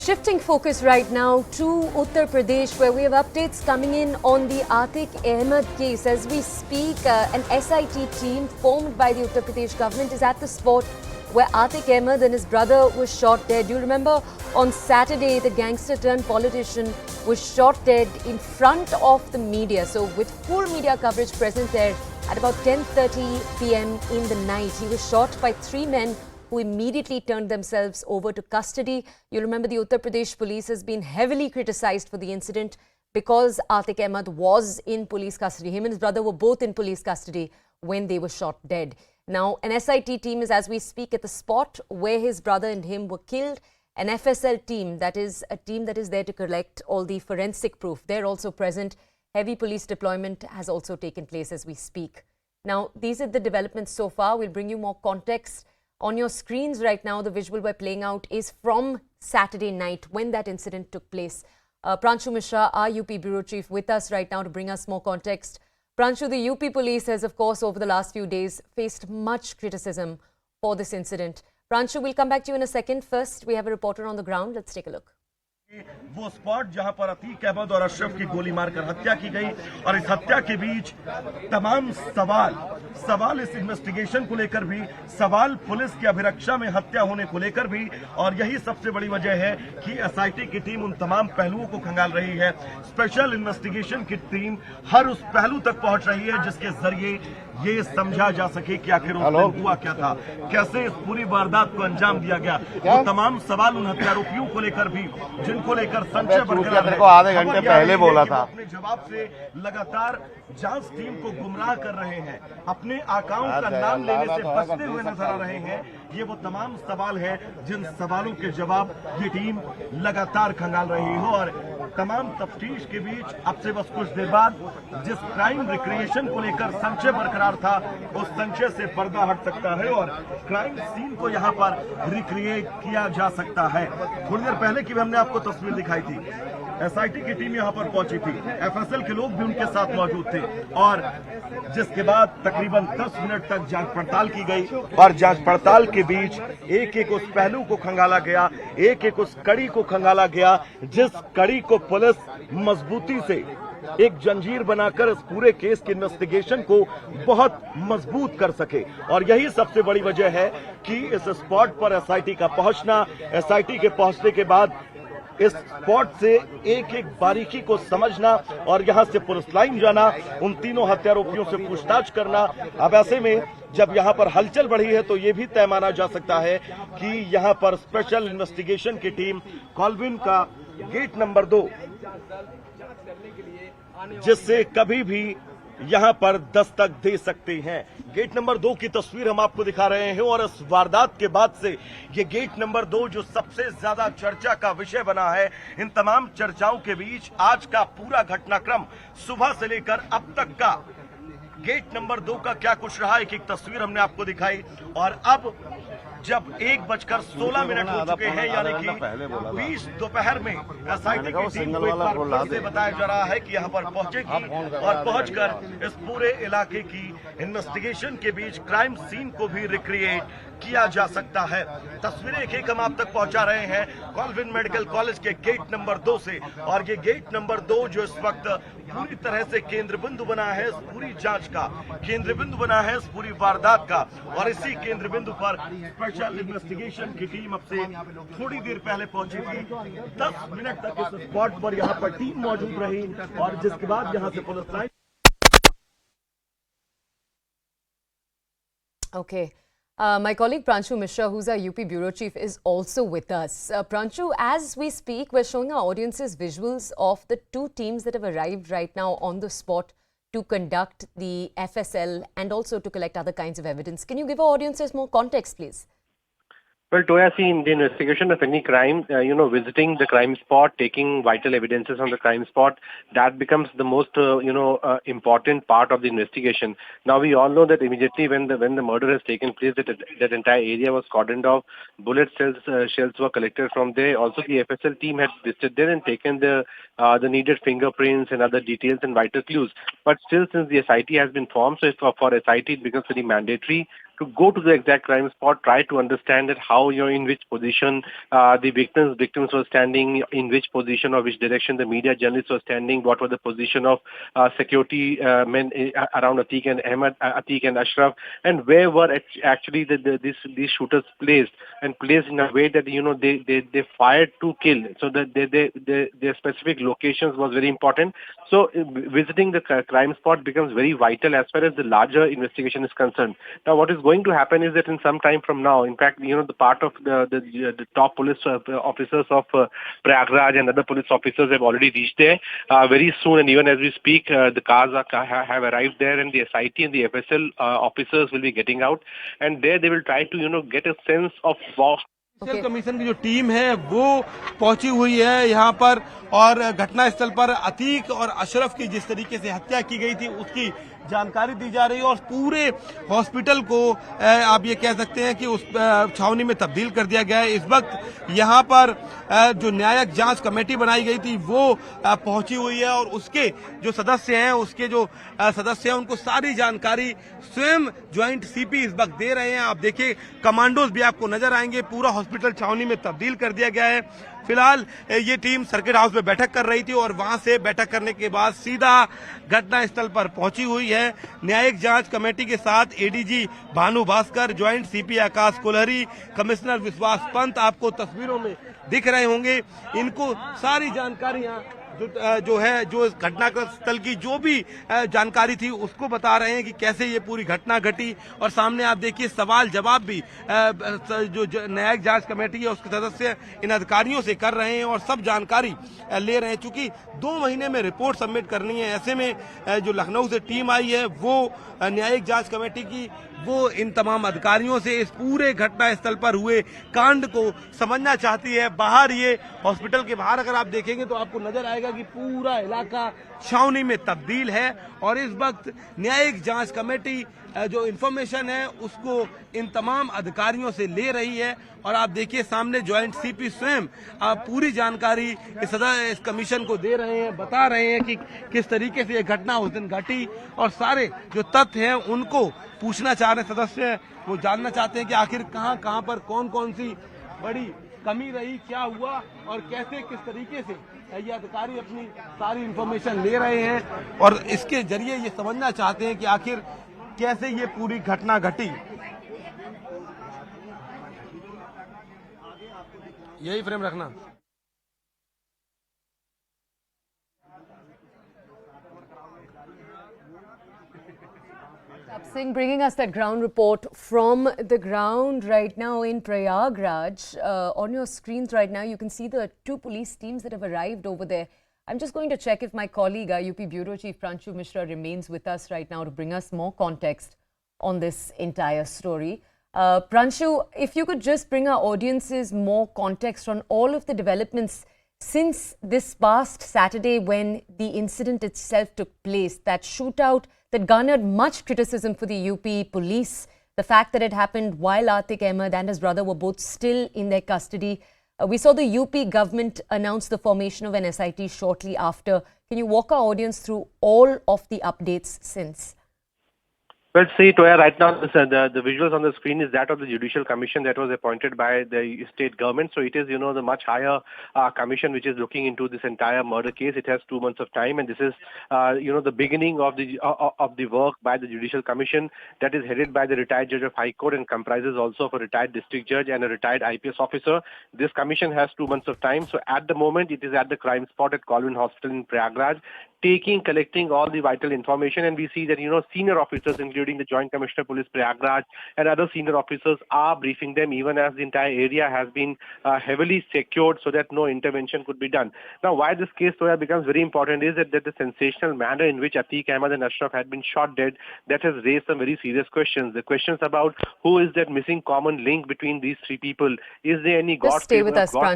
Shifting focus right now to Uttar Pradesh, where we have updates coming in on the Atiq Ahmad case. As we speak, an SIT team formed by the Uttar Pradesh government is at the spot where Atiq Ahmad and his brother were shot dead. You remember on Saturday, the gangster turned politician was shot dead in front of the media. So with full media coverage present there at about 10:30 p.m. in the night, he was shot by three men who immediately turned themselves over to custody. You remember the Uttar Pradesh police has been heavily criticized for the incident because Atiq Ahmad was in police custody. Him and his brother were both in police custody when they were shot dead. Now, an SIT team is, as we speak, at the spot where his brother and him were killed. An FSL team, that is a team that is there to collect all the forensic proof, they're also present. Heavy police deployment has also taken place as we speak. Now, these are the developments so far. We'll bring you more context. On your screens right now, the visual we're playing out is from Saturday night when that incident took place. Pranshu Mishra, our UP Bureau Chief, with us right now to bring us more context. Pranshu, the UP police has, of course, over the last few days faced much criticism for this incident. Pranshu, we'll come back to you in a second. First, we have a reporter on the ground. Let's take a look. वो spot जहां पर अतीक अहमद और अशरफ की गोली मारकर हत्या की गई और इस हत्या के बीच तमाम सवाल इस इन्वेस्टिगेशन को लेकर भी, सवाल पुलिस की अभिरक्षा में हत्या होने को लेकर भी, और यही सबसे बड़ी वजह है कि एसआईटी की टीम उन तमाम पहलुओं को खंगाल रही है। स्पेशल इन्वेस्टिगेशन की टीम हर उस पहलू तक पहुंच रही है जिसके जरिए ये समझा जा सके कि आखिर उस दिन हुआ क्या था, कैसे इस पूरी वारदात को अंजाम दिया गया। वो तमाम सवाल उन हत्यारोपियों को लेकर भी, जिनको लेकर संशय बरकरार है, आधे घंटे पहले बोला था, अपने जवाब से लगातार जांच टीम को गुमराह कर रहे हैं, अपने आकाओं का नाम लेने से बचते हुए नजर आ रहे हैं। ये वो तमाम सवाल है जिन सवालों के जवाब ये टीम लगातार खंगाल रही हो। और तमाम तफ्तीश के बीच अब से बस कुछ देर बाद जिस क्राइम रिक्रिएशन को लेकर संशय बरकरार था, उस संशय से पर्दा हट सकता है और क्राइम सीन को यहाँ पर रिक्रिएट किया जा सकता है। थोड़ी देर पहले की भी हमने आपको तस्वीर दिखाई थी, एसआईटी की टीम यहाँ पर पहुंची थी, एफएसएल के लोग भी उनके साथ मौजूद थे और जिसके बाद तकरीबन 10 मिनट तक जांच पड़ताल की गई और जांच पड़ताल के बीच एक एक उस पहलू को खंगाला गया, एक एक उस कड़ी को खंगाला गया जिस कड़ी को पुलिस मजबूती से एक जंजीर बनाकर इस पूरे केस के इन्वेस्टिगेशन को बहुत मजबूत कर सके। और यही सबसे बड़ी वजह है कि इस स्पॉट पर एसआईटी का पहुंचना, एसआईटी के पहुंचने के बाद इस स्पॉट से एक एक बारीकी को समझना और यहां से पुलिस लाइन जाना, उन तीनों हत्यारोपियों से पूछताछ करना। अब ऐसे में जब यहां पर हलचल बढ़ी है तो ये भी तय माना जा सकता है कि यहां पर स्पेशल इन्वेस्टिगेशन की टीम कॉलविन का गेट नंबर 2, जिससे कभी भी यहां पर दस्तक दे सकते हैं। गेट नंबर 2 की तस्वीर हम आपको दिखा रहे हैं और इस वारदात के बाद से ये गेट नंबर 2 जो सबसे ज्यादा चर्चा का विषय बना है, इन तमाम चर्चाओं के बीच आज का पूरा घटनाक्रम सुबह से लेकर अब तक का गेट नंबर 2 का क्या कुछ रहा, एक एक तस्वीर हमने आपको दिखाई। और अब जब 1:16 हो चुके हैं, यानी कि 20 दोपहर में एसआईटी की टीम को एक बार फिर से बताया जा रहा है कि यहां पर पहुंचेगी और पहुंचकर इस पूरे इलाके की इन्वेस्टिगेशन के बीच क्राइम सीन को भी रिक्रिएट किया जा सकता है। तस्वीरें एक एक हम आप तक पहुंचा रहे हैं कॉलविन मेडिकल कॉलेज के गेट नंबर 2 से। और ये गेट नंबर 2 जो इस वक्त पूरी तरह से केंद्र बिंदु बना है इस पूरी जांच का, केंद्र बिंदु बना है इस पूरी वारदात का। और इसी केंद्र बिंदु पर स्पेशल इन्वेस्टिगेशन की टीम अब से थोड़ी देर पहले पहुंची थी। 10 मिनट तक इस स्पॉट पर यहाँ पर टीम मौजूद रही और जिसके बाद यहाँ से police line. Okay. My colleague Pranshu Mishra, who's our UP Bureau Chief, is also with us. Pranshu, as we speak, we're showing our audiences visuals of the two teams that have arrived right now on the spot to conduct the FSL and also to collect other kinds of evidence. Can you give our audiences more context, please? Well, Toya, see, in the investigation of any crime, visiting the crime spot, taking vital evidences on the crime spot, that becomes the most, important part of the investigation. Now, we all know that immediately when the murder has taken place, that entire area was cordoned off. Bullet shells were collected from there. Also, the FSL team had visited there and taken the needed fingerprints and other details and vital clues. But still, since the SIT has been formed, so for SIT it becomes very mandatory to go to the exact crime spot, try to understand that how, in which position the victims were standing, in which position or which direction the media journalists were standing, what was the position of security men around Atiq and Ahmed, Atiq and Ashraf, and where were actually these shooters placed in a way that they fired to kill. So that their specific locations was very important. So visiting the crime spot becomes very vital as far as the larger investigation is concerned. Now, what is going to happen is that in some time from now, in fact, the part of the top police officers of Prayagraj and other police officers have already reached there very soon, and even as we speak, the cars have arrived there, and the SIT and the FSL officers will be getting out, and there they will try to get a sense of special commission की जो team है वो पहुंची हुई है यहाँ पर, और घटना स्थल पर अतीक और अशरफ की जिस तरीके से हत्या की गई थी उसकी जानकारी दी जा रही है, और पूरे हॉस्पिटल को आप ये कह सकते हैं कि उस छावनी में तब्दील कर दिया गया है। इस वक्त यहाँ पर जो न्यायिक जांच कमेटी बनाई गई थी वो पहुंची हुई है, और उसके जो सदस्य हैं उनको सारी जानकारी स्वयं ज्वाइंट सीपी इस वक्त दे रहे हैं। आप देखिए कमांडोज भी आपको नजर आएंगे, पूरा हॉस्पिटल छावनी में तब्दील कर दिया गया है। फिलहाल ये टीम सर्किट हाउस में बैठक कर रही थी, और वहां से बैठक करने के बाद सीधा घटना स्थल पर पहुंची हुई है। न्यायिक जांच कमेटी के साथ ADG Bhanu Bhaskar, joint CP Akash Kulhari, commissioner Vishwas Pant आपको तस्वीरों में दिख रहे होंगे। इनको सारी जानकारियां जो घटना स्थल की जो भी जानकारी थी उसको बता रहे हैं कि कैसे ये पूरी घटना घटी, और सामने आप देखिए सवाल जवाब भी जो न्यायिक जांच कमेटी है उसके सदस्य इन अधिकारियों से कर रहे हैं और सब जानकारी ले रहे हैं। चूंकि 2 महीने में रिपोर्ट सबमिट करनी है, ऐसे में जो लखनऊ से टीम आई है वो न्यायिक जांच कमेटी की, वो इन तमाम अधिकारियों से इस पूरे घटना स्थल पर हुए कांड को समझना चाहती है। बाहर ये हॉस्पिटल के बाहर अगर आप देखेंगे तो आपको नजर आएगा कि पूरा इलाका छावनी में तब्दील है, और इस वक्त न्यायिक जांच कमेटी जो इंफॉर्मेशन है उसको इन तमाम अधिकारियों से ले रही है। और आप देखिए सामने ज्वाइंट सीपी स्वयं पूरी जानकारी इस कमीशन को दे रहे हैं, बता रहे हैं कि किस तरीके से ये घटना उस दिन घटी, और सारे जो तथ्य हैं उनको पूछना चाह रहे सदस्य, वो जानना चाहते हैं कि आखिर कहां पर कौन सी बड़ी कमी रही, क्या हुआ और कैसे किस तरीके से ये अधिकारी अपनी सारी इंफॉर्मेशन ले रहे हैं, और इसके जरिए ये समझना चाहते हैं कि आखिर कैसे ये पूरी घटना घटी। यही फ्रेम रखना। Singh bringing us that ground report from the ground right now in Prayagraj. On your screens right now, you can see the 2 police teams that have arrived over there. I'm just going to check if my colleague, UP Bureau Chief Pranshu Mishra, remains with us right now to bring us more context on this entire story. Pranshu, if you could just bring our audiences more context on all of the developments since this past Saturday when the incident itself took place, that shootout that garnered much criticism for the UP police, the fact that it happened while Atiq Ahmad and his brother were both still in their custody. We saw the UP government announce the formation of an SIT shortly after. Can you walk our audience through all of the updates since? Well, see, Toya, right now the visuals on the screen is that of the Judicial Commission that was appointed by the state government. So it is, the much higher commission which is looking into this entire murder case. It has 2 months of time, and this is, the beginning of the work by the Judicial Commission that is headed by the retired judge of High Court and comprises also of a retired district judge and a retired IPS officer. This commission has 2 months of time. So at the moment, it is at the crime spot at Colvin Hospital in Prayagraj, collecting all the vital information, and we see that senior officers, including the Joint Commissioner Police Prayagraj and other senior officers, are briefing them, even as the entire area has been heavily secured so that no intervention could be done. Now, why this case, Toya, becomes very important is that the sensational manner in which Atiq Ahmad and Ashraf had been shot dead, that has raised some very serious questions. The questions about who is that missing common link between these 3 people. Is there any Just stay with us,